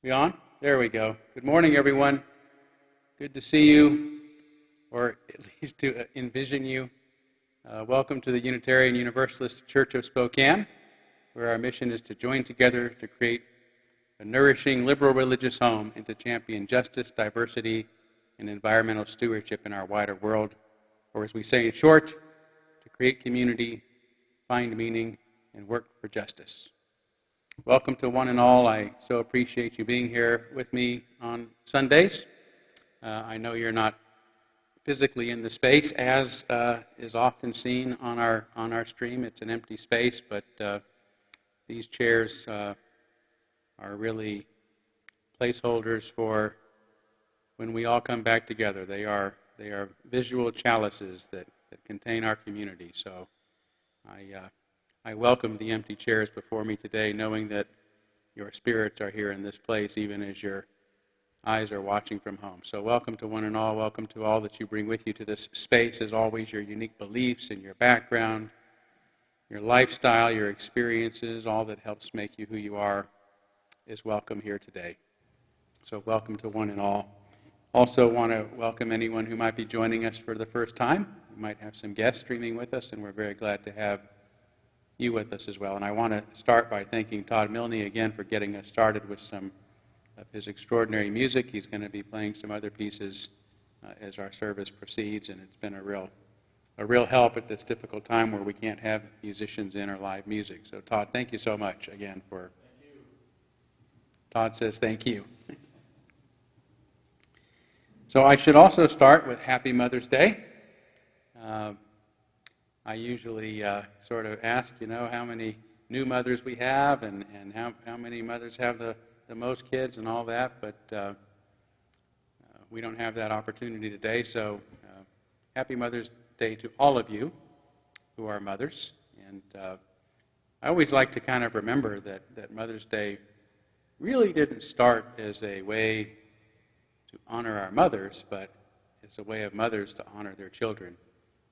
We on? There we go. Good morning, everyone. Good to see you, or at least to envision you. Welcome to the Unitarian Universalist Church of Spokane, where our mission is to join together to create a nourishing liberal religious home and to champion justice, diversity, and environmental stewardship in our wider world. Or as we say in short, to create community, find meaning, and work for justice. Welcome to one and all. I so appreciate you being here with me on Sundays. I know you're not physically in the space as is often seen on our stream. It's an empty space, but these chairs are really placeholders for when we all come back together. They are visual chalices that contain our community. So I welcome the empty chairs before me today, knowing that your spirits are here in this place, even as your eyes are watching from home. So welcome to one and all. Welcome to all that you bring with you to this space. As always, your unique beliefs and your background, your lifestyle, your experiences, all that helps make you who you are is welcome here today. So welcome to one and all. Also want to welcome anyone who might be joining us for the first time. We might have some guests streaming with us, and we're very glad to have you with us as well. And I want to start by thanking Todd Milne again for getting us started with some of his extraordinary music. He's going to be playing some other pieces as our service proceeds, and it's been a real help at this difficult time where we can't have musicians in or live music. So Todd, thank you so much again for... Thank you. Todd says thank you. So I should also start with Happy Mother's Day. I usually sort of ask, how many new mothers we have and how many mothers have the most kids and all that, but we don't have that opportunity today, so Happy Mother's Day to all of you who are mothers. And I always like to kind of remember that Mother's Day really didn't start as a way to honor our mothers, but it's a way of mothers to honor their children.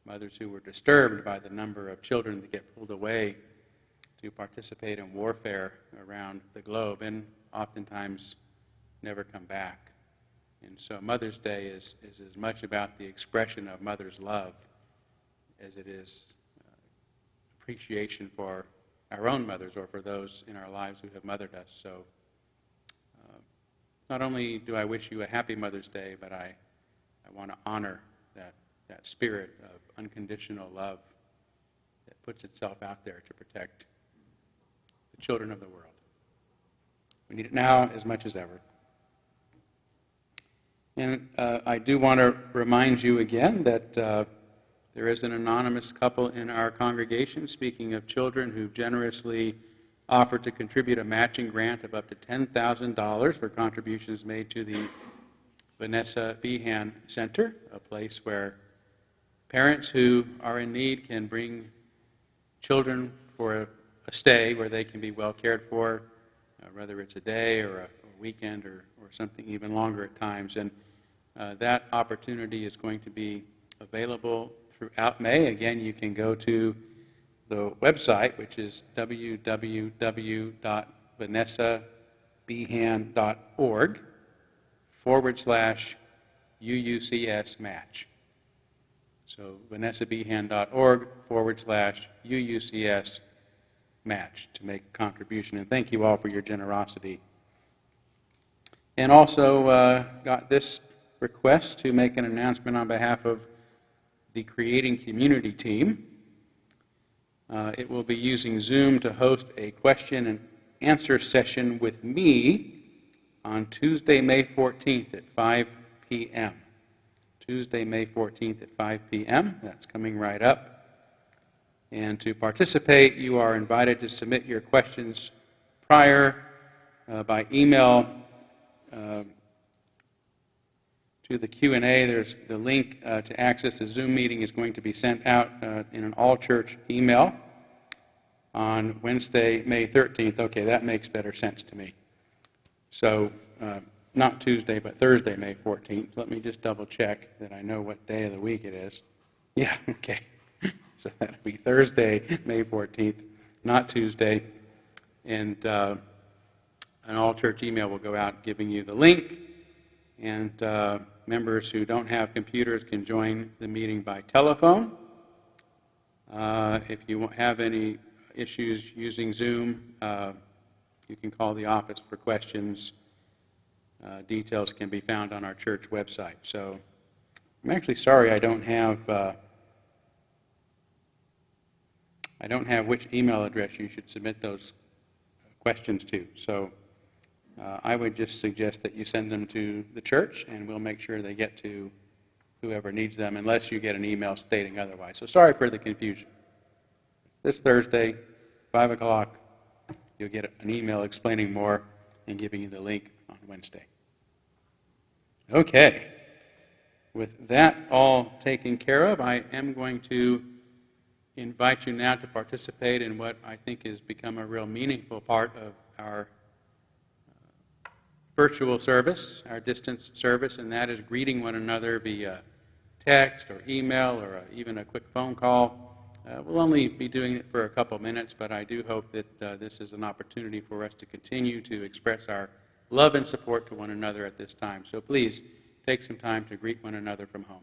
Mothers who were disturbed by the number of children that get pulled away to participate in warfare around the globe and oftentimes never come back. And so Mother's Day is as much about the expression of mother's love as it is appreciation for our own mothers or for those in our lives who have mothered us. So not only do I wish you a happy Mother's Day, but I want to honor that spirit of unconditional love that puts itself out there to protect the children of the world. We need it now as much as ever. And I do want to remind you again that there is an anonymous couple in our congregation, speaking of children, who generously offered to contribute a matching grant of up to $10,000 for contributions made to the Vanessa Behan Center, a place where parents who are in need can bring children for a stay where they can be well cared for, whether it's a day or a weekend or something even longer at times. And that opportunity is going to be available throughout May. Again, you can go to the website, which is www.vanessabehan.org/UUCS match. So vanessabehan.org/UUCS match to make a contribution. And thank you all for your generosity. And also got this request to make an announcement on behalf of the Creating Community team. It will be using Zoom to host a question and answer session with me on Tuesday, May 14th at 5 p.m. Tuesday, May 14th at 5 p.m. That's coming right up. And to participate, you are invited to submit your questions prior by email to the Q&A. There's the link to access the Zoom meeting is going to be sent out in an all-church email on Wednesday, May 13th. Okay, that makes better sense to me. So not Tuesday, but Thursday, May 14th. Let me just double check that I know what day of the week it is. Yeah, okay. So that'll be Thursday, May 14th, not Tuesday. And an all-church email will go out giving you the link. And members who don't have computers can join the meeting by telephone. If you have any issues using Zoom, you can call the office for questions. Details can be found on our church website. So I'm actually sorry I don't have which email address you should submit those questions to. So I would just suggest that you send them to the church, and we'll make sure they get to whoever needs them, unless you get an email stating otherwise. So sorry for the confusion. This Thursday, 5 o'clock, you'll get an email explaining more and giving you the link on Wednesday. Okay. With that all taken care of, I am going to invite you now to participate in what I think has become a real meaningful part of our virtual service, our distance service, and that is greeting one another via text or email or even a quick phone call. We'll only be doing it for a couple minutes, but I do hope that this is an opportunity for us to continue to express our love and support to one another at this time. So please take some time to greet one another from home.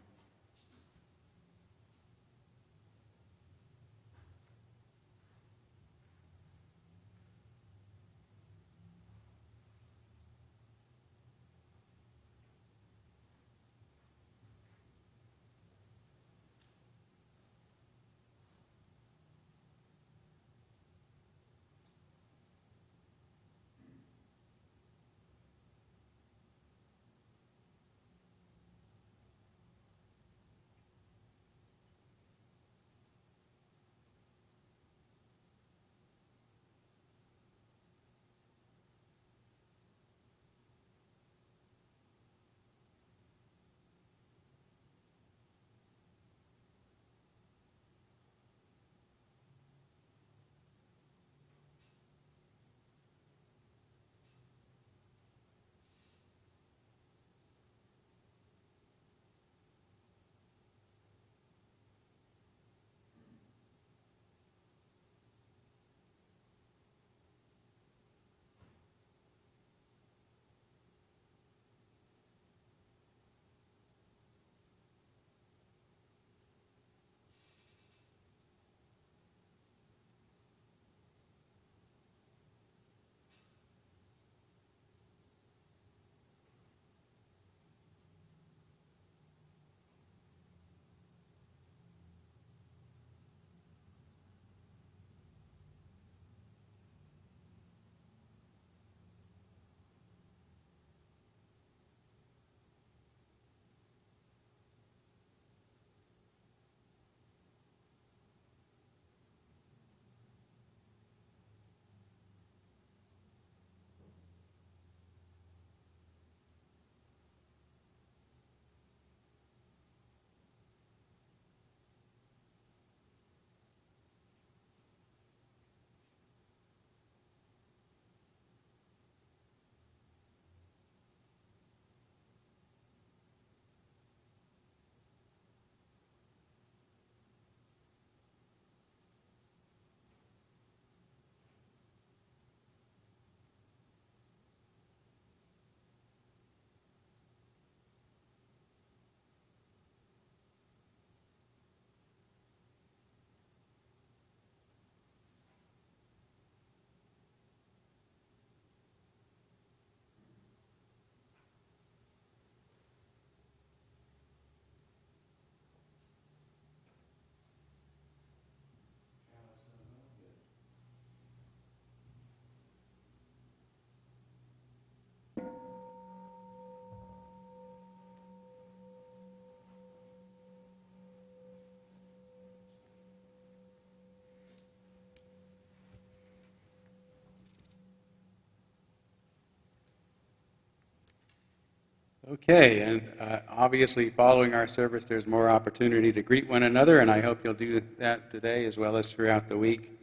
Okay, and obviously following our service, there's more opportunity to greet one another, and I hope you'll do that today as well as throughout the week.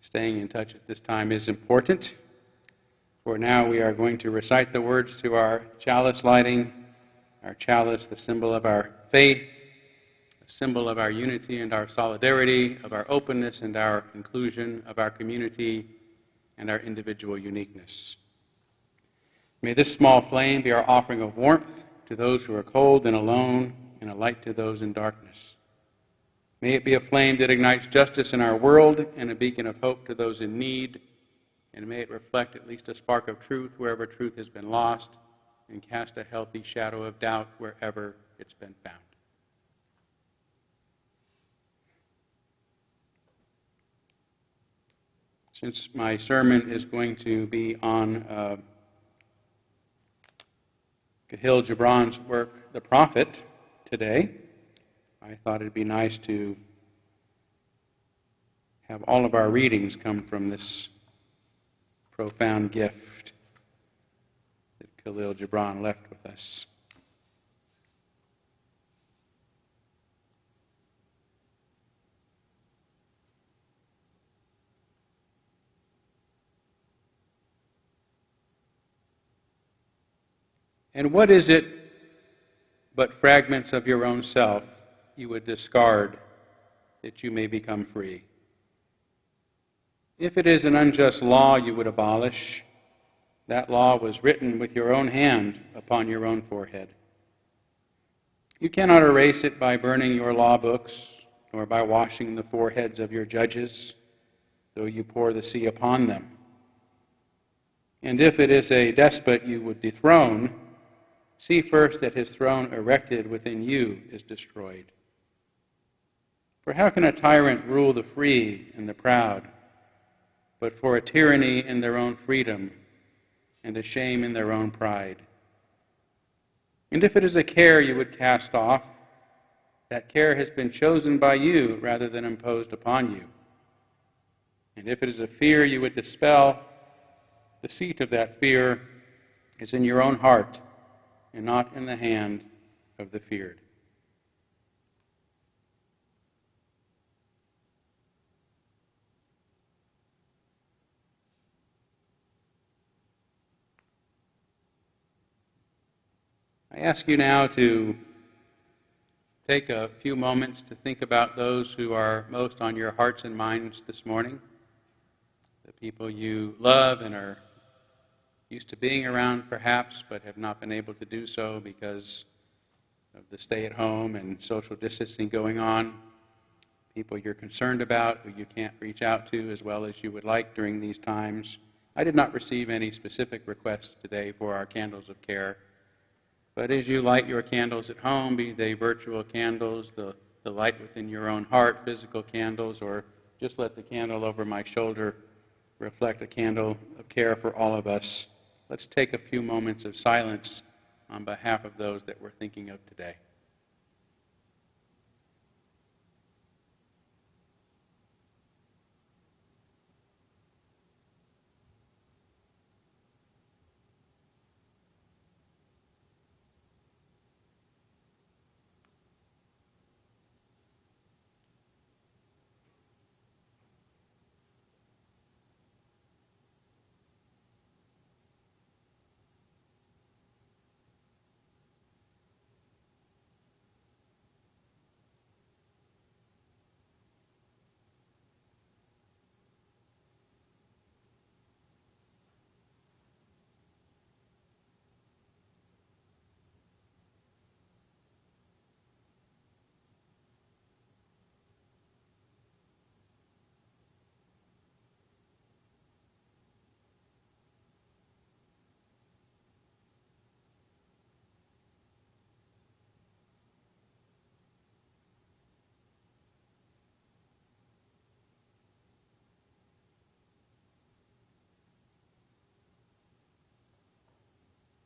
Staying in touch at this time is important. For now, we are going to recite the words to our chalice lighting. Our chalice, the symbol of our faith, a symbol of our unity and our solidarity, of our openness and our inclusion, of our community and our individual uniqueness. May this small flame be our offering of warmth to those who are cold and alone, and a light to those in darkness. May it be a flame that ignites justice in our world and a beacon of hope to those in need, and may it reflect at least a spark of truth wherever truth has been lost, and cast a healthy shadow of doubt wherever it's been found. Since my sermon is going to be on Kahlil Gibran's work, The Prophet, today, I thought it'd be nice to have all of our readings come from this profound gift that Kahlil Gibran left with us. And what is it but fragments of your own self you would discard that you may become free? If it is an unjust law you would abolish, that law was written with your own hand upon your own forehead. You cannot erase it by burning your law books, nor by washing the foreheads of your judges, though you pour the sea upon them. And if it is a despot you would dethrone, see first that his throne erected within you is destroyed. For how can a tyrant rule the free and the proud, but for a tyranny in their own freedom and a shame in their own pride? And if it is a care you would cast off, that care has been chosen by you rather than imposed upon you. And if it is a fear you would dispel, the seat of that fear is in your own heart, and not in the hand of the feared. I ask you now to take a few moments to think about those who are most on your hearts and minds this morning, the people you love and are used to being around perhaps, but have not been able to do so because of the stay-at-home and social distancing going on, people you're concerned about who you can't reach out to as well as you would like during these times. I did not receive any specific requests today for our candles of care, but as you light your candles at home, be they virtual candles, the light within your own heart, physical candles, or just let the candle over my shoulder reflect a candle of care for all of us. Let's take a few moments of silence on behalf of those that we're thinking of today.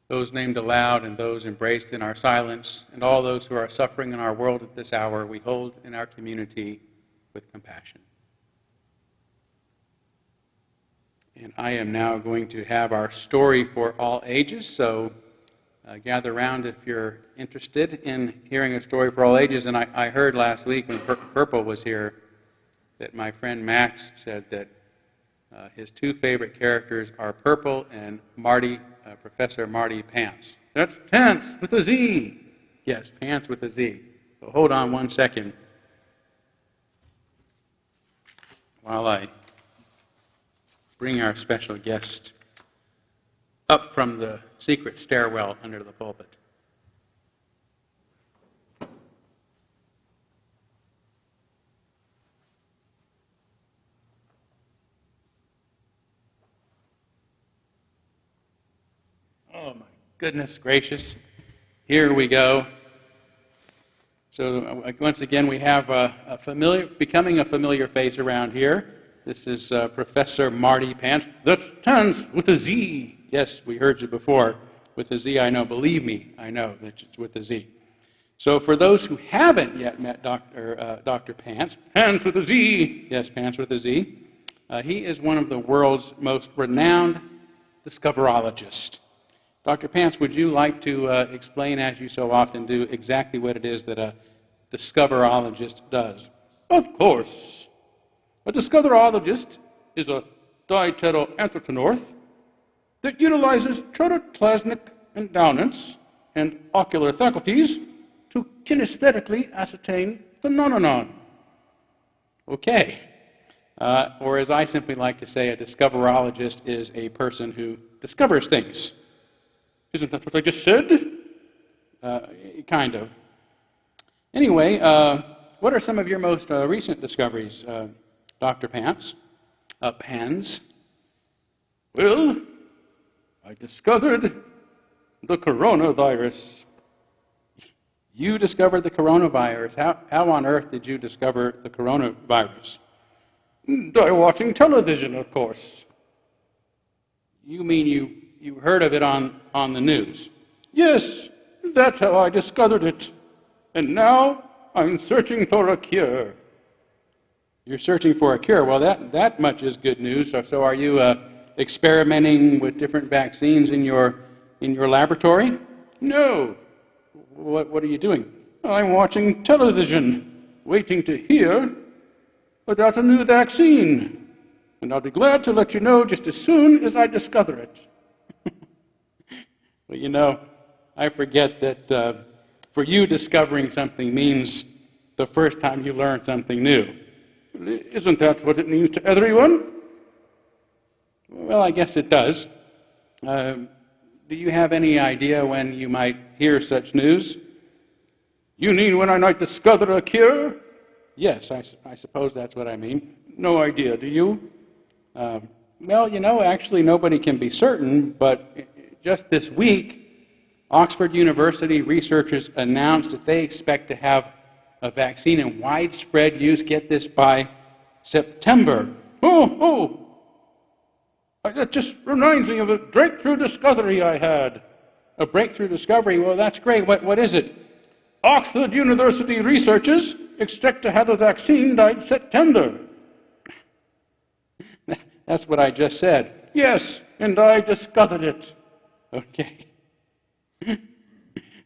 Those named aloud and those embraced in our silence, and all those who are suffering in our world at this hour, we hold in our community with compassion. And I am now going to have our story for all ages, so gather around if you're interested in hearing a story for all ages. And I heard last week when Purple was here that my friend Max said that his two favorite characters are Purple and Marty, Professor Marty Pants. That's Pants with a Z. Yes, Pants with a Z. So hold on one second while I bring our special guest up from the secret stairwell under the pulpit. Oh my goodness gracious. Here we go. So once again we have becoming a familiar face around here. This is Professor Marty Pants. That's Pants with a Z. Yes, we heard you before. With a Z, I know. Believe me, I know that it's with a Z. So for those who haven't yet met Dr. Pants, Pants with a Z. Yes, Pants with a Z. He is one of the world's most renowned discoverologists. Dr. Pants, would you like to explain, as you so often do, exactly what it is that a discoverologist does? Of course. A discoverologist is a diteroanthropomorph that utilizes protoplasmic endowments and ocular faculties to kinesthetically ascertain the phenomenon. Okay. Or as I simply like to say, a discoverologist is a person who discovers things. Isn't that what I just said? Kind of. Anyway, what are some of your most recent discoveries, Dr. Pants? Pans? Well, I discovered the coronavirus. You discovered the coronavirus. How on earth did you discover the coronavirus? By watching television, of course. You mean you heard of it on the news? Yes, that's how I discovered it. And now I'm searching for a cure. You're searching for a cure. Well, that much is good news. So are you experimenting with different vaccines in your laboratory? No. What are you doing? I'm watching television, waiting to hear about a new vaccine. And I'll be glad to let you know just as soon as I discover it. Well, you know, I forget that for you, discovering something means the first time you learn something new. Isn't that what it means to everyone? Well, I guess it does. Do you have any idea when you might hear such news? You mean when I might discover a cure? Yes, I suppose that's what I mean. No idea, do you? Well, you know, actually nobody can be certain, but just this week, Oxford University researchers announced that they expect to have a vaccine in widespread use, get this, by September. That just reminds me of a breakthrough discovery I had. A breakthrough discovery? Well, that's great. What is it? Oxford University researchers expect to have a vaccine by September. That's what I just said. Yes, and I discovered it. Okay.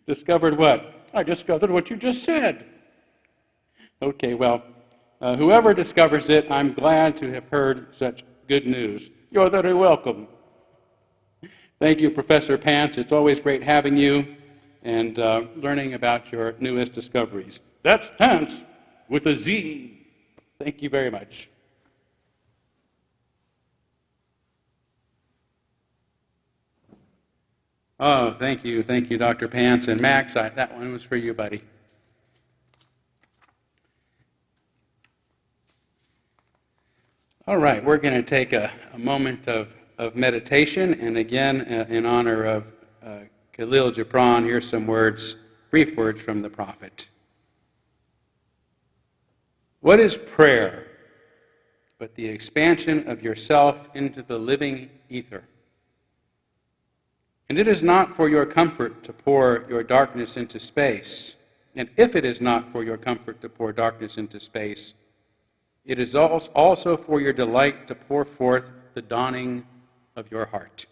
Discovered what? I discovered what you just said. Okay, well, whoever discovers it, I'm glad to have heard such good news. You're very welcome. Thank you, Professor Pants. It's always great having you and learning about your newest discoveries. That's Pants with a Z. Thank you very much. Oh, thank you, Dr. Pants. And Max, that one was for you, buddy. All right, we're going to take a moment of meditation, and again, in honor of Kahlil Gibran, here's some words, brief words from the prophet. What is prayer but the expansion of yourself into the living ether? And it is not for your comfort to pour your darkness into space. And if it is not for your comfort to pour darkness into space, it is also for your delight to pour forth the dawning of your heart.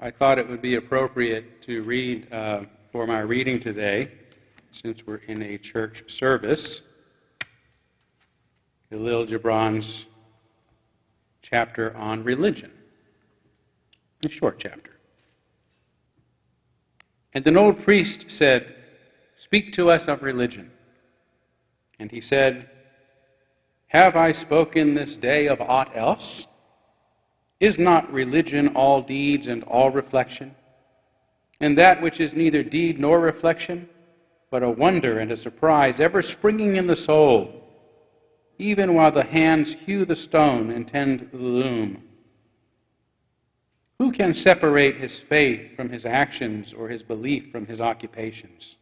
I thought it would be appropriate to read for my reading today, since we're in a church service, Kahlil Gibran's chapter on religion, a short chapter. And an old priest said, "Speak to us of religion." And he said, "Have I spoken this day of aught else? Is not religion all deeds and all reflection? And that which is neither deed nor reflection, but a wonder and a surprise ever springing in the soul, even while the hands hew the stone and tend the loom? Who can separate his faith from his actions or his belief from his occupations?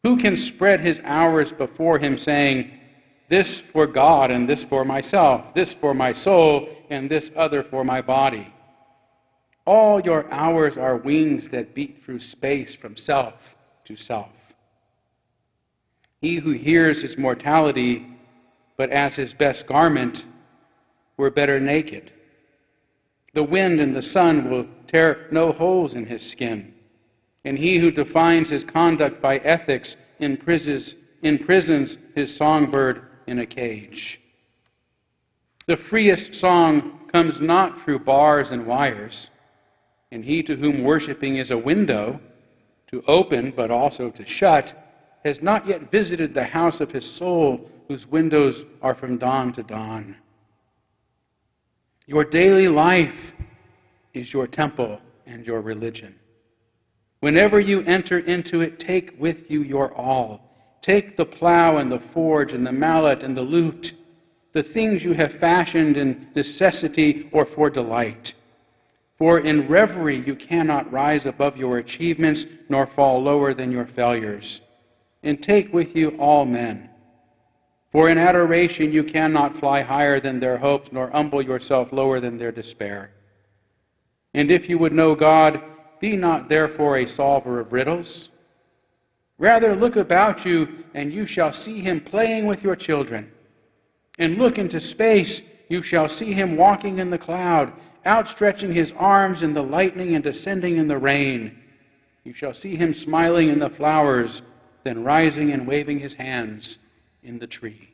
Who can spread his hours before him, saying, 'This for God and this for myself, this for my soul and this other for my body'? All your hours are wings that beat through space from self to self. He who hears his mortality, but as his best garment, were better naked. The wind and the sun will tear no holes in his skin, and he who defines his conduct by ethics imprisons his songbird in a cage. The freest song comes not through bars and wires, and he to whom worshiping is a window, to open but also to shut, has not yet visited the house of his soul, whose windows are from dawn to dawn. Your daily life is your temple and your religion. Whenever you enter into it, take with you your all. Take the plow and the forge and the mallet and the lute, the things you have fashioned in necessity or for delight. For in reverie you cannot rise above your achievements, nor fall lower than your failures. And take with you all men. For in adoration you cannot fly higher than their hopes, nor humble yourself lower than their despair. And if you would know God, be not therefore a solver of riddles. Rather look about you, and you shall see him playing with your children. And look into space, you shall see him walking in the cloud, outstretching his arms in the lightning and descending in the rain. You shall see him smiling in the flowers, then rising and waving his hands in the tree.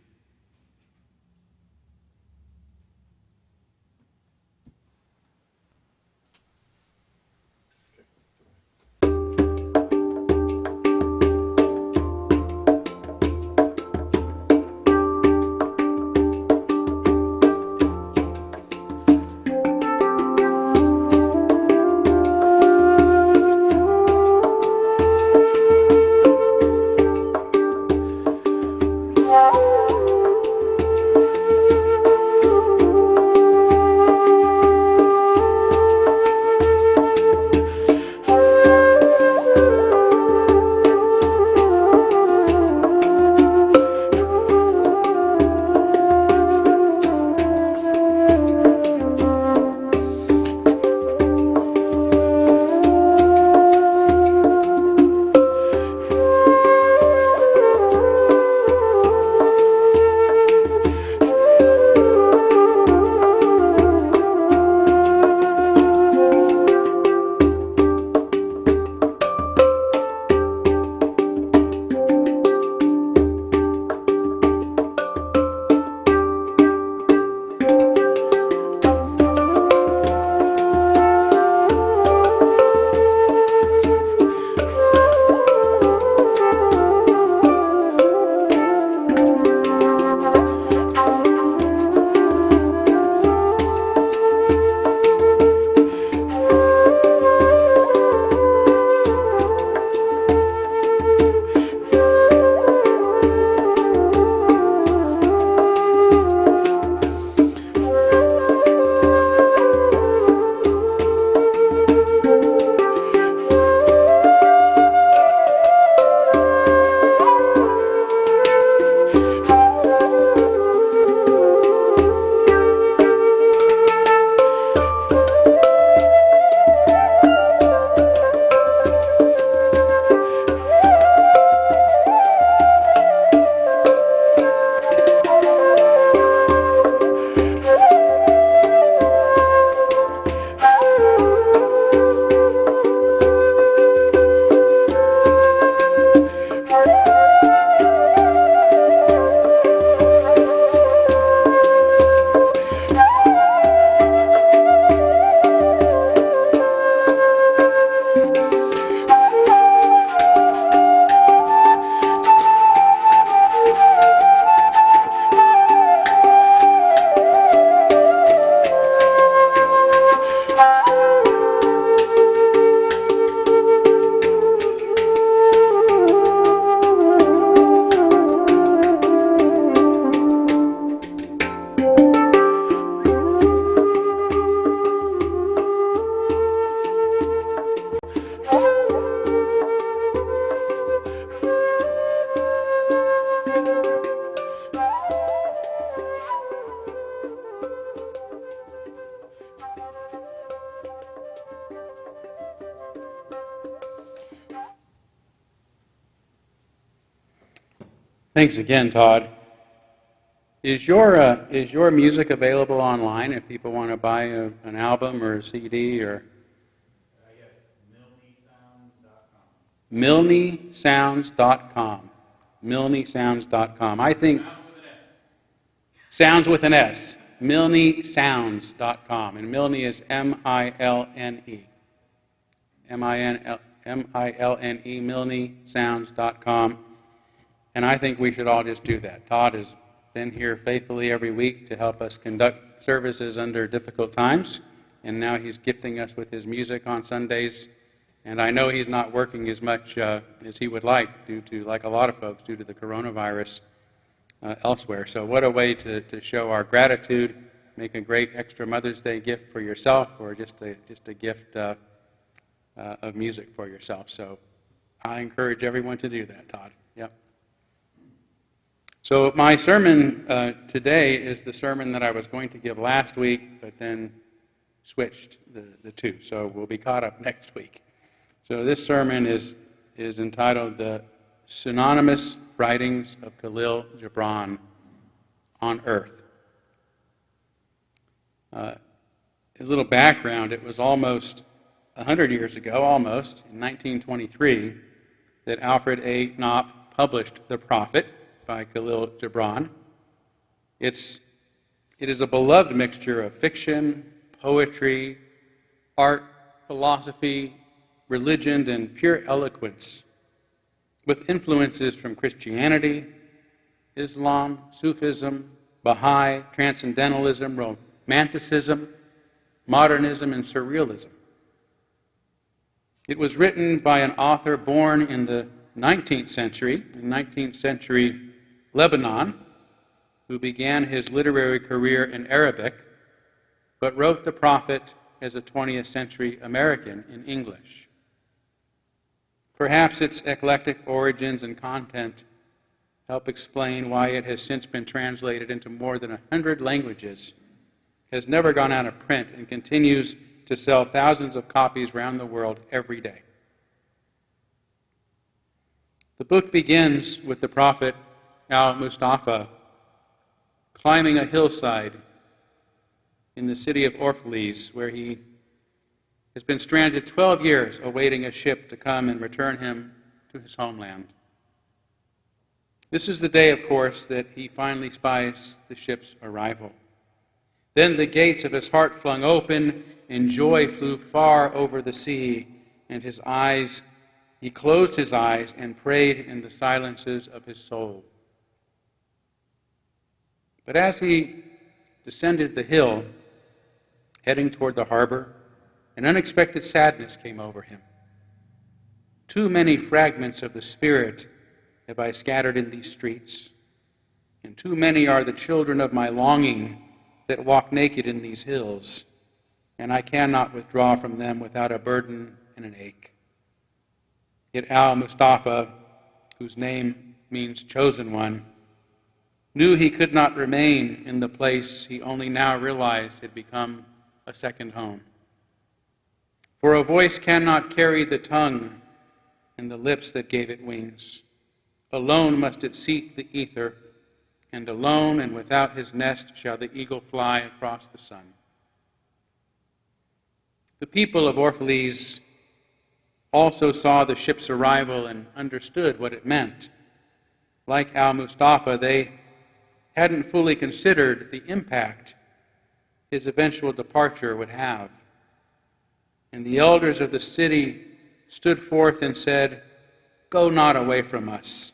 Thanks again, Todd. Is your music available online if people want to buy an album or a CD or? Yes, milnesounds.com. milnesounds.com. I think Sounds with an S. sounds with an S. milnesounds.com. And Milne is M-I-L-N-E. M-I-L-N-E, milnesounds.com. And I think we should all just do that. Todd has been here faithfully every week to help us conduct services under difficult times. And now he's gifting us with his music on Sundays. And I know he's not working as much as he would like due to, like a lot of folks, due to the coronavirus elsewhere. So what a way to show our gratitude, make a great extra Mother's Day gift for yourself, or just a gift of music for yourself. So I encourage everyone to do that, Todd. Yep. So my sermon today is the sermon that I was going to give last week, but then switched the two. So we'll be caught up next week. So this sermon is entitled The Pseudonymous Writings of Kahlil Gibran on Earth. A little background, it was almost 100 years ago, almost, in 1923, that Alfred A. Knopf published The Prophet by Kahlil Gibran. It is a beloved mixture of fiction, poetry, art, philosophy, religion, and pure eloquence, with influences from Christianity, Islam, Sufism, Baha'i, Transcendentalism, Romanticism, Modernism, and Surrealism. It was written by an author born in the 19th century Lebanon, who began his literary career in Arabic, but wrote The Prophet as a 20th century American in English. Perhaps its eclectic origins and content help explain why it has since been translated into more than 100 languages, has never gone out of print, and continues to sell thousands of copies around the world every day. The book begins with the prophet al-Mustafa climbing a hillside in the city of Orphalese, where he has been stranded 12 years awaiting a ship to come and return him to his homeland. This is the day, of course, that he finally spies the ship's arrival. Then the gates of his heart flung open, and joy flew far over the sea, and he closed his eyes and prayed in the silences of his soul. But as he descended the hill, heading toward the harbor, an unexpected sadness came over him. Too many fragments of the Spirit have I scattered in these streets, and too many are the children of my longing that walk naked in these hills, and I cannot withdraw from them without a burden and an ache. Yet al-Mustafa, whose name means chosen one, knew he could not remain in the place he only now realized had become a second home. For a voice cannot carry the tongue and the lips that gave it wings. Alone must it seek the ether, and alone and without his nest shall the eagle fly across the sun. The people of Orphalese also saw the ship's arrival and understood what it meant. Like al-Mustafa, they hadn't fully considered the impact his eventual departure would have. And the elders of the city stood forth and said, "Go not away from us.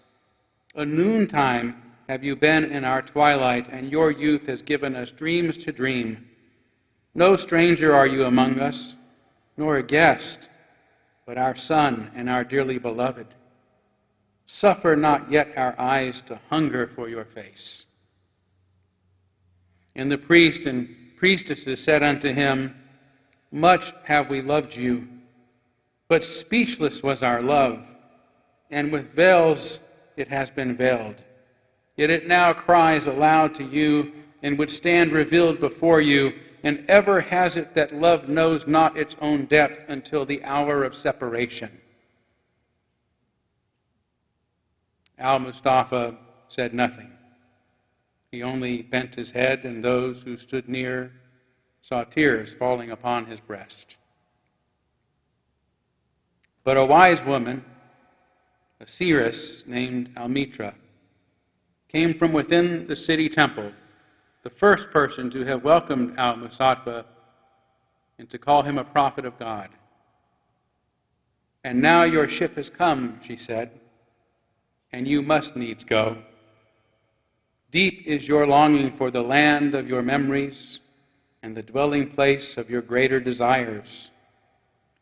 A noontime have you been in our twilight, and your youth has given us dreams to dream. No stranger are you among us, nor a guest, but our son and our dearly beloved. Suffer not yet our eyes to hunger for your face." And the priest and priestesses said unto him, "Much have we loved you, but speechless was our love, and with veils it has been veiled. Yet it now cries aloud to you, and would stand revealed before you, and ever has it that love knows not its own depth until the hour of separation." Al-Mustafa said nothing. He only bent his head, and those who stood near saw tears falling upon his breast. But a wise woman, a seeress named Almitra, came from within the city temple, the first person to have welcomed Al-Musattva and to call him a prophet of God. "And now your ship has come," she said, "and you must needs go. Deep is your longing for the land of your memories and the dwelling place of your greater desires,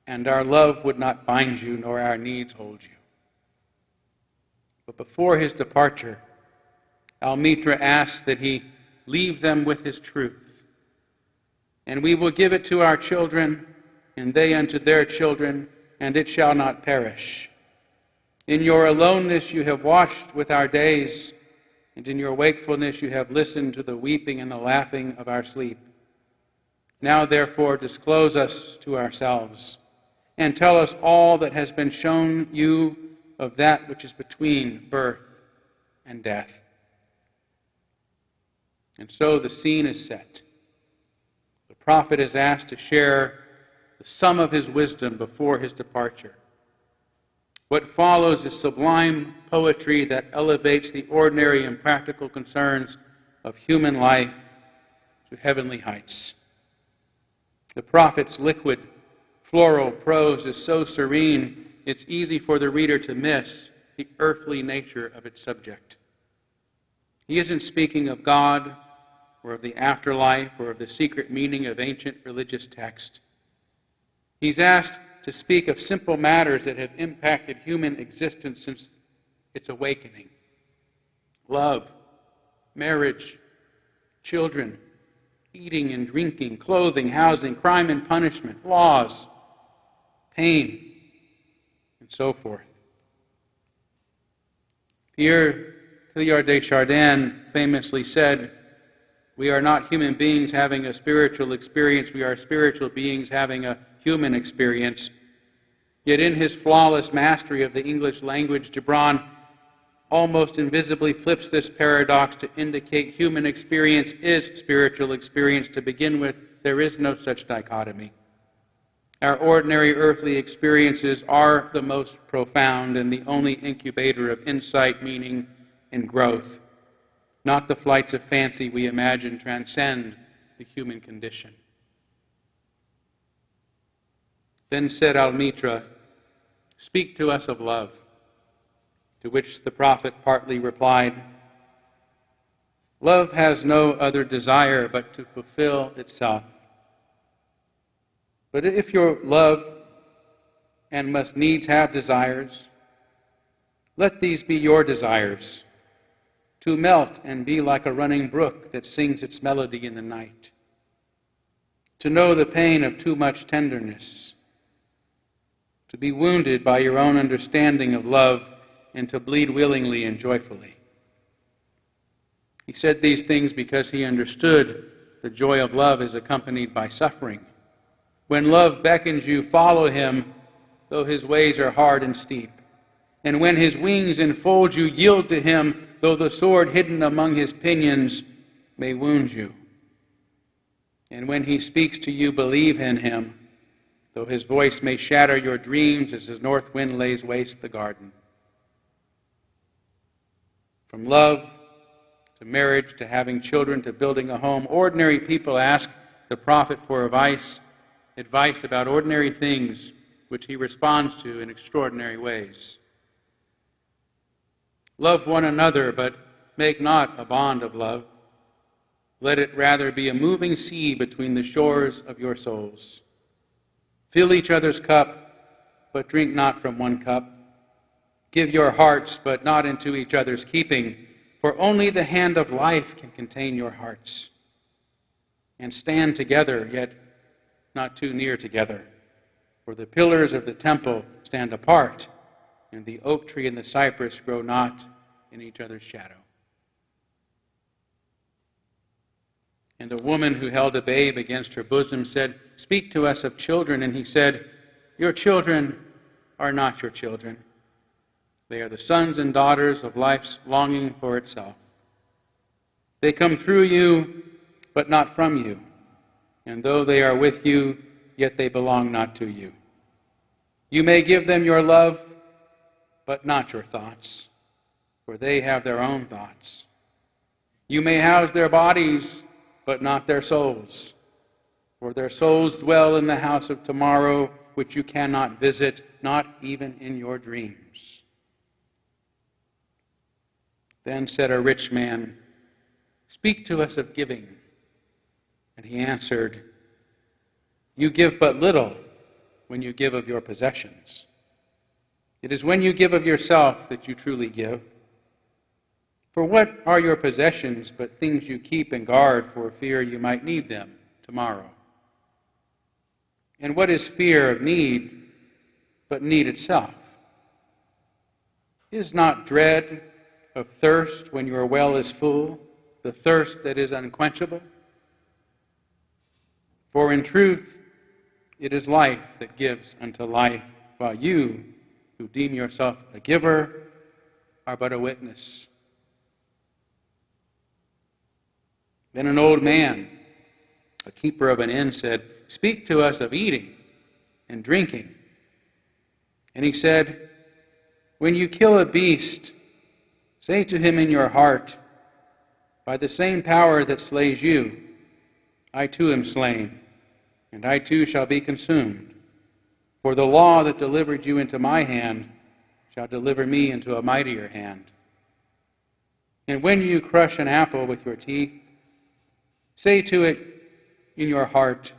and our love would not bind you, nor our needs hold you." But before his departure, Almitra asked that he leave them with his truth. "And we will give it to our children, and they unto their children, and it shall not perish. In your aloneness you have watched with our days, and in your wakefulness you have listened to the weeping and the laughing of our sleep. Now therefore disclose us to ourselves, and tell us all that has been shown you of that which is between birth and death." And so the scene is set. The prophet is asked to share the sum of his wisdom before his departure. What follows is sublime poetry that elevates the ordinary and practical concerns of human life to heavenly heights. The prophet's liquid, floral prose is so serene, it's easy for the reader to miss the earthly nature of its subject. He isn't speaking of God or of the afterlife or of the secret meaning of ancient religious text. He's asked to speak of simple matters that have impacted human existence since its awakening: love, marriage, children, eating and drinking, clothing, housing, crime and punishment, laws, pain, and so forth. Pierre Teilhard de Chardin famously said, "We are not human beings having a spiritual experience, we are spiritual beings having a human experience." Yet in his flawless mastery of the English language, Gibran almost invisibly flips this paradox to indicate human experience is spiritual experience to begin with. There is no such dichotomy. Our ordinary earthly experiences are the most profound and the only incubator of insight, meaning, and growth. Not the flights of fancy we imagine transcend the human condition. Then said Almitra, "Speak to us of love." To which the prophet partly replied, "Love has no other desire but to fulfill itself. But if your love and must needs have desires, let these be your desires, to melt and be like a running brook that sings its melody in the night, to know the pain of too much tenderness, to be wounded by your own understanding of love, and to bleed willingly and joyfully." He said these things because he understood the joy of love is accompanied by suffering. When love beckons you, follow him, though his ways are hard and steep. And when his wings enfold you, yield to him, though the sword hidden among his pinions may wound you. And when he speaks to you, believe in him, though his voice may shatter your dreams as the north wind lays waste the garden. From love to marriage to having children to building a home, ordinary people ask the prophet for advice about ordinary things, which he responds to in extraordinary ways. "Love one another, but make not a bond of love. Let it rather be a moving sea between the shores of your souls. Fill each other's cup, but drink not from one cup. Give your hearts, but not into each other's keeping, for only the hand of life can contain your hearts. And stand together, yet not too near together, for the pillars of the temple stand apart, and the oak tree and the cypress grow not in each other's shadow." And a woman who held a babe against her bosom said, "Speak to us of children." And he said, "Your children are not your children. They are the sons and daughters of life's longing for itself. They come through you, but not from you. And though they are with you, yet they belong not to you. You may give them your love, but not your thoughts, for they have their own thoughts. You may house their bodies, but not their souls, for their souls dwell in the house of tomorrow, which you cannot visit, not even in your dreams. Then said a rich man, "Speak to us of giving." And he answered, "You give but little when you give of your possessions. It is when you give of yourself that you truly give. For what are your possessions but things you keep and guard for fear you might need them tomorrow? And what is fear of need but need itself? Is not dread of thirst when your well is full, the thirst that is unquenchable? For in truth, it is life that gives unto life, while you, who deem yourself a giver, are but a witness." Then an old man, a keeper of an inn, said, "Speak to us of eating and drinking." And he said, "When you kill a beast, say to him in your heart, by the same power that slays you, I too am slain, and I too shall be consumed. For the law that delivered you into my hand shall deliver me into a mightier hand. And when you crush an apple with your teeth, say to it in your heart,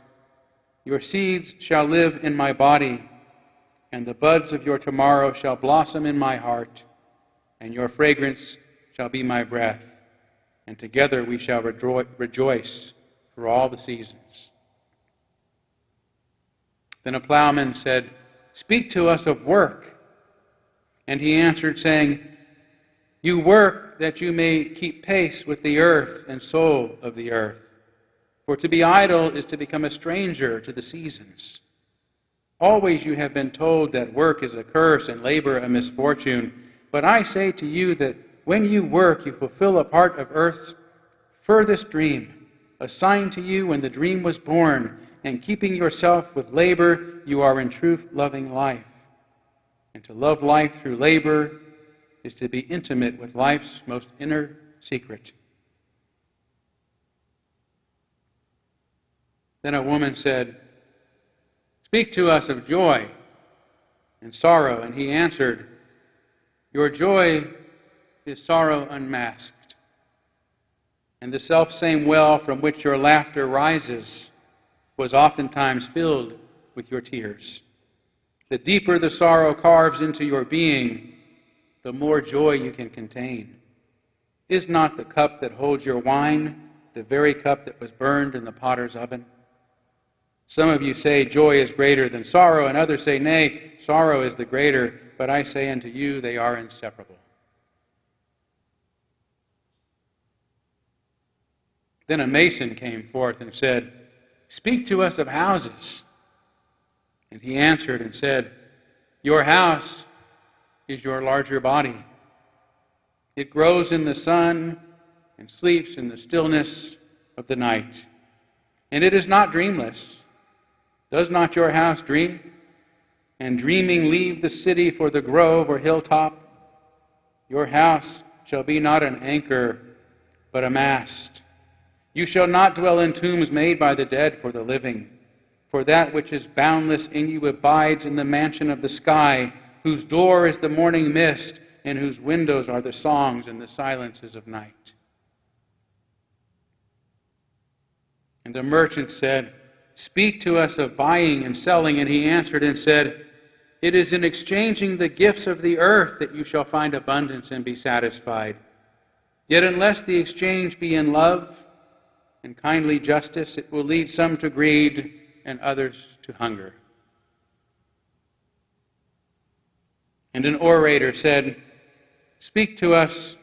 your seeds shall live in my body, and the buds of your tomorrow shall blossom in my heart, and your fragrance shall be my breath, and together we shall rejoice for all the seasons." Then a plowman said, "Speak to us of work." And he answered, saying, "You work that you may keep pace with the earth and soul of the earth. For to be idle is to become a stranger to the seasons. Always you have been told that work is a curse and labor a misfortune. But I say to you that when you work, you fulfill a part of earth's furthest dream, assigned to you when the dream was born, and keeping yourself with labor, you are in truth loving life. And to love life through labor is to be intimate with life's most inner secret." Then a woman said, "Speak to us of joy and sorrow." And he answered, "Your joy is sorrow unmasked, and the selfsame well from which your laughter rises was oftentimes filled with your tears. The deeper the sorrow carves into your being, the more joy you can contain. Is not the cup that holds your wine the very cup that was burned in the potter's oven? Some of you say joy is greater than sorrow, and others say, nay, sorrow is the greater, but I say unto you, they are inseparable." Then a mason came forth and said, "Speak to us of houses." And he answered and said, "Your house is your larger body. It grows in the sun and sleeps in the stillness of the night. And it is not dreamless. Does not your house dream? And dreaming leave the city for the grove or hilltop? Your house shall be not an anchor, but a mast. You shall not dwell in tombs made by the dead for the living. For that which is boundless in you abides in the mansion of the sky, whose door is the morning mist, and whose windows are the songs and the silences of night." And a merchant said, "Speak to us of buying and selling." And he answered and said, "It is in exchanging the gifts of the earth that you shall find abundance and be satisfied. Yet unless the exchange be in love and kindly justice, it will lead some to greed and others to hunger." And an orator said, "Speak to us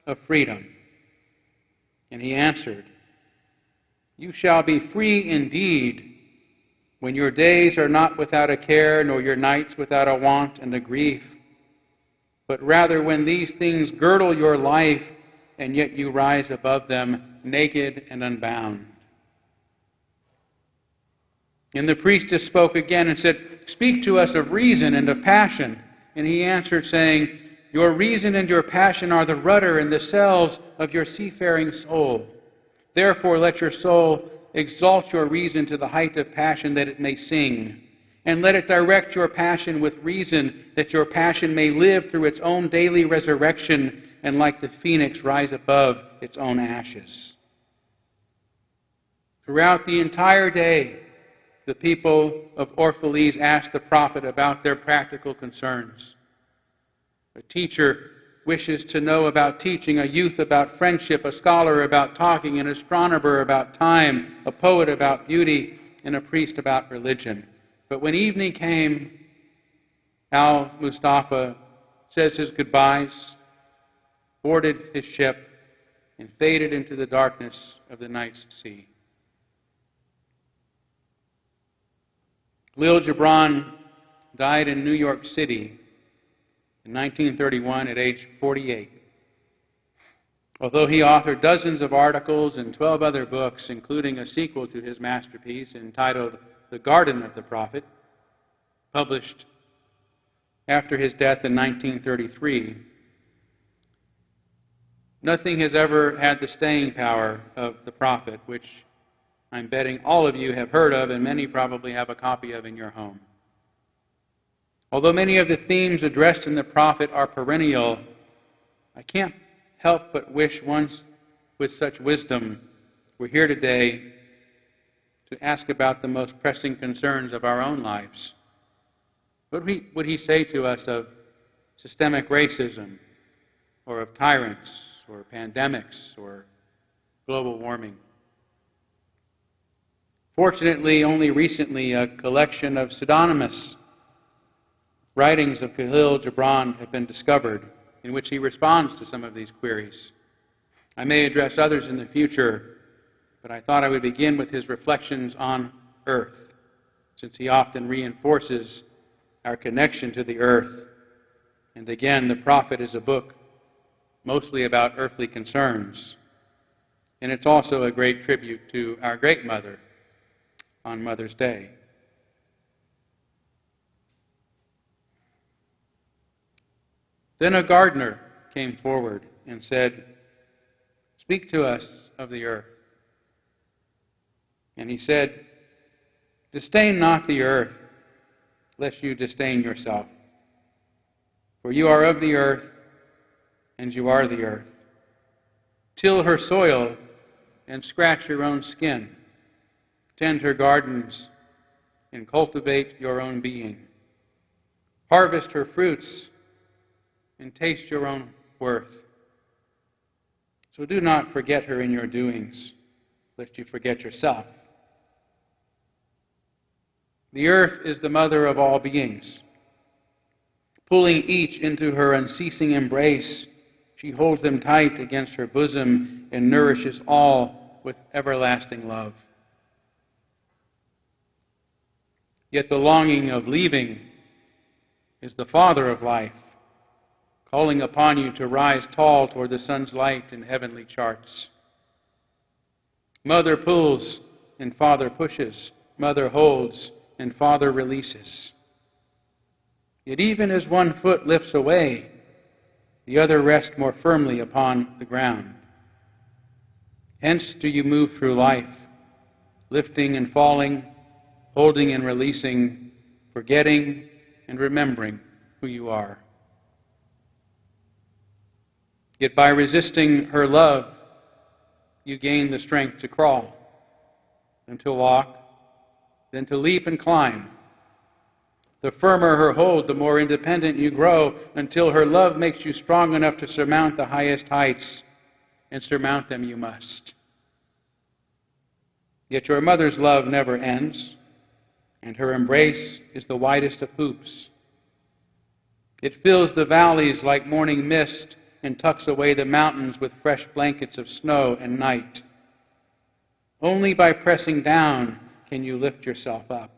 of freedom." And he answered, "You shall be free indeed when your days are not without a care, nor your nights without a want and a grief. but rather when these things girdle your life, and yet you rise above them naked and unbound. And the priestess spoke again and said, "Speak to us of reason and of passion." And he answered, saying, "Your reason and your passion are the rudder and the sails of your seafaring soul. Therefore let your soul exalt your reason to the height of passion, that it may sing. And let it direct your passion with reason, that your passion may live through its own daily resurrection, and like the phoenix rise above its own ashes." Throughout the entire day, the people of Orphalese asked the prophet about their practical concerns. A teacher wishes to know about teaching, a youth about friendship, a scholar about talking, an astronomer about time, a poet about beauty, and a priest about religion. But when evening came, Al-Mustafa says his goodbyes, boarded his ship, and faded into the darkness of the night's sea. Kahlil Gibran died in New York City in 1931 at age 48. Although he authored dozens of articles and 12 other books, including a sequel to his masterpiece entitled The Garden of the Prophet, published after his death in 1933, nothing has ever had the staying power of the prophet, which I'm betting all of you have heard of, and many probably have a copy of in your home. Although many of the themes addressed in the prophet are perennial, I can't help but wish one with such wisdom were here today to ask about the most pressing concerns of our own lives. What would he say to us of systemic racism, or of tyrants, or pandemics, or global warming? Fortunately, only recently, a collection of pseudonymous writings of Kahlil Gibran have been discovered, in which he responds to some of these queries. I may address others in the future, but I thought I would begin with his reflections on earth, since he often reinforces our connection to the earth. And again, the prophet is a book mostly about earthly concerns, and it's also a great tribute to our great mother on Mother's Day. Then a gardener came forward and said, "Speak to us of the earth." And he said, "Disdain not the earth, lest you disdain yourself. For you are of the earth, and you are the earth. Till her soil, and scratch your own skin. Tend her gardens, and cultivate your own being. Harvest her fruits, and taste your own worth. So do not forget her in your doings, lest you forget yourself. The earth is the mother of all beings. Pulling each into her unceasing embrace, she holds them tight against her bosom and nourishes all with everlasting love. Yet the longing of leaving is the father of life, calling upon you to rise tall toward the sun's light in heavenly charts. Mother pulls and father pushes, mother holds and father releases. Yet even as one foot lifts away, the other rests more firmly upon the ground. Hence do you move through life, lifting and falling, holding and releasing, forgetting and remembering who you are. Yet by resisting her love, you gain the strength to crawl, then to walk, then to leap and climb. The firmer her hold, the more independent you grow, until her love makes you strong enough to surmount the highest heights, and surmount them you must. Yet your mother's love never ends, and her embrace is the widest of hoops. It fills the valleys like morning mist, and tucks away the mountains with fresh blankets of snow and night. Only by pressing down can you lift yourself up.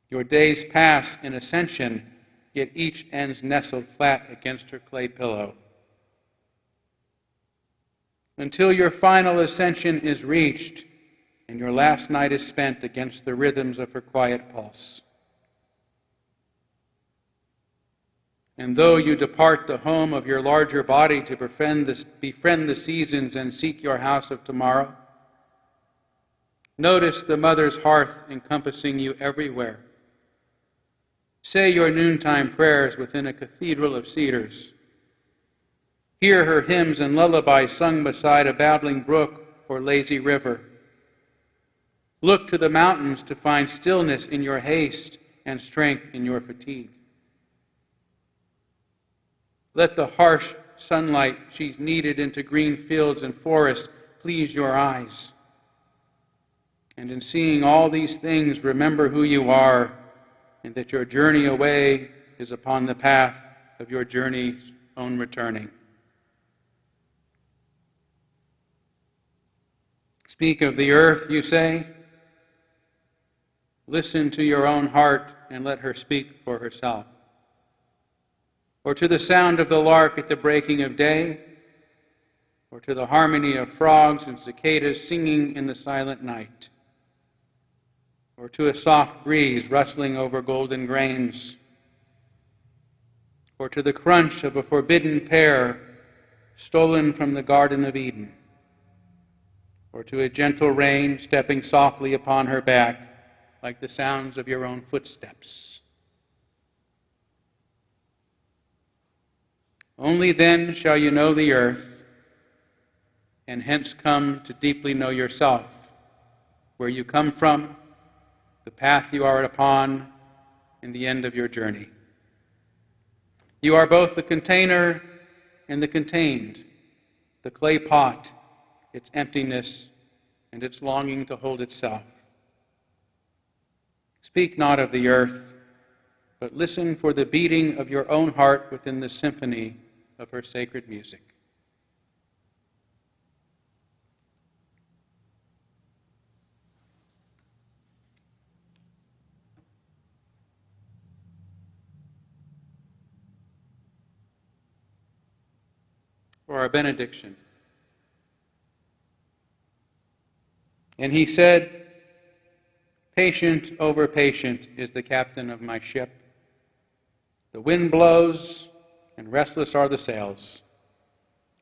Your days pass in ascension, yet each end's nestled flat against her clay pillow. Until your final ascension is reached and your last night is spent against the rhythms of her quiet pulse. And though you depart the home of your larger body to befriend the seasons and seek your house of tomorrow, notice the mother's hearth encompassing you everywhere. Say your noontime prayers within a cathedral of cedars. Hear her hymns and lullabies sung beside a babbling brook or lazy river. Look to the mountains to find stillness in your haste and strength in your fatigue. Let the harsh sunlight she's kneaded into green fields and forests please your eyes. And in seeing all these things, remember who you are and that your journey away is upon the path of your journey's own returning. Speak of the earth, you say? Listen to your own heart and let her speak for herself. Or to the sound of the lark at the breaking of day, or to the harmony of frogs and cicadas singing in the silent night, or to a soft breeze rustling over golden grains, or to the crunch of a forbidden pear stolen from the Garden of Eden, or to a gentle rain stepping softly upon her back like the sounds of your own footsteps. Only then shall you know the earth, and hence come to deeply know yourself, where you come from, the path you are upon, and the end of your journey. You are both the container and the contained, the clay pot, its emptiness, and its longing to hold itself. Speak not of the earth, but listen for the beating of your own heart within the symphony of her sacred music. For our benediction. And he said, "Patient over patient is the captain of my ship. The wind blows, and restless are the sails.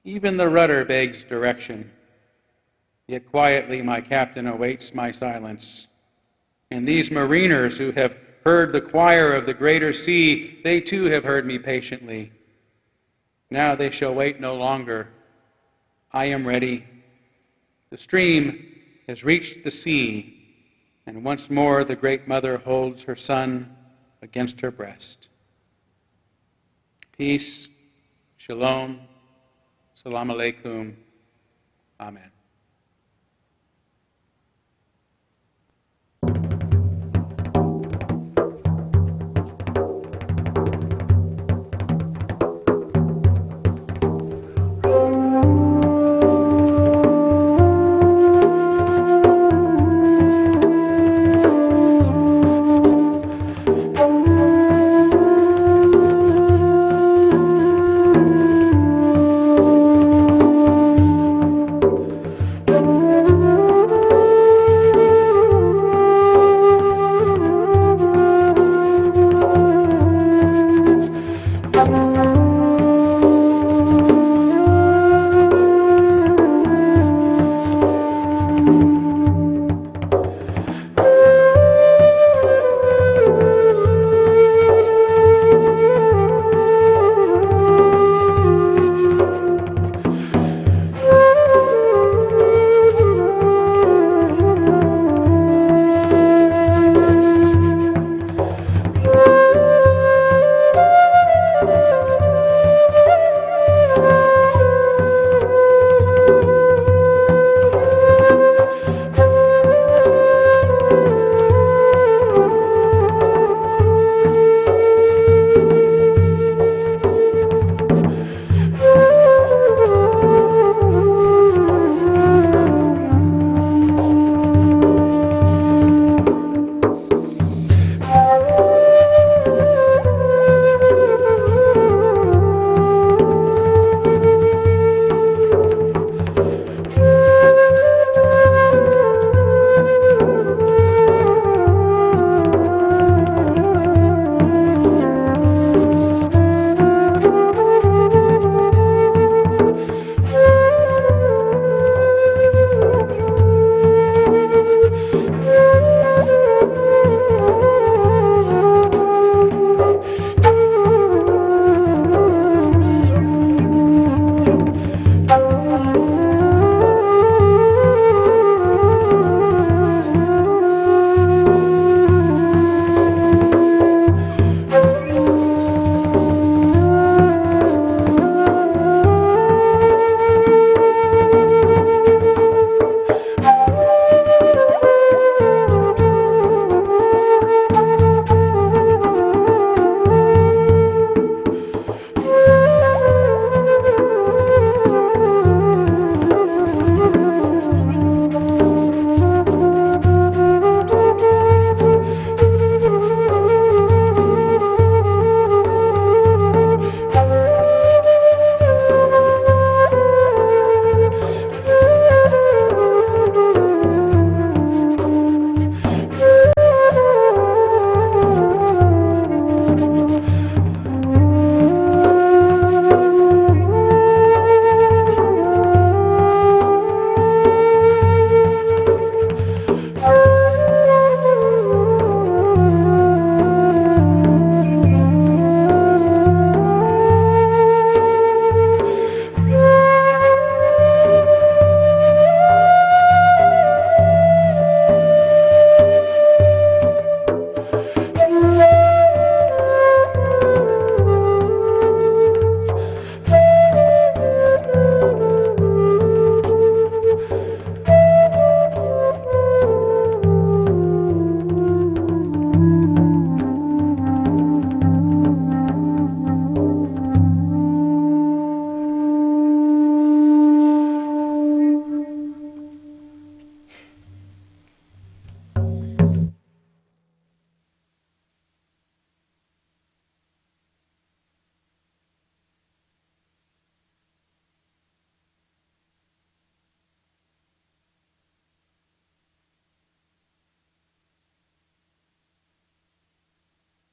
Even the rudder begs direction. Yet quietly my captain awaits my silence. And these mariners who have heard the choir of the greater sea, they too have heard me patiently. Now they shall wait no longer. I am ready. The stream has reached the sea, and once more the great mother holds her son against her breast." Peace, shalom, salam alaikum, amen.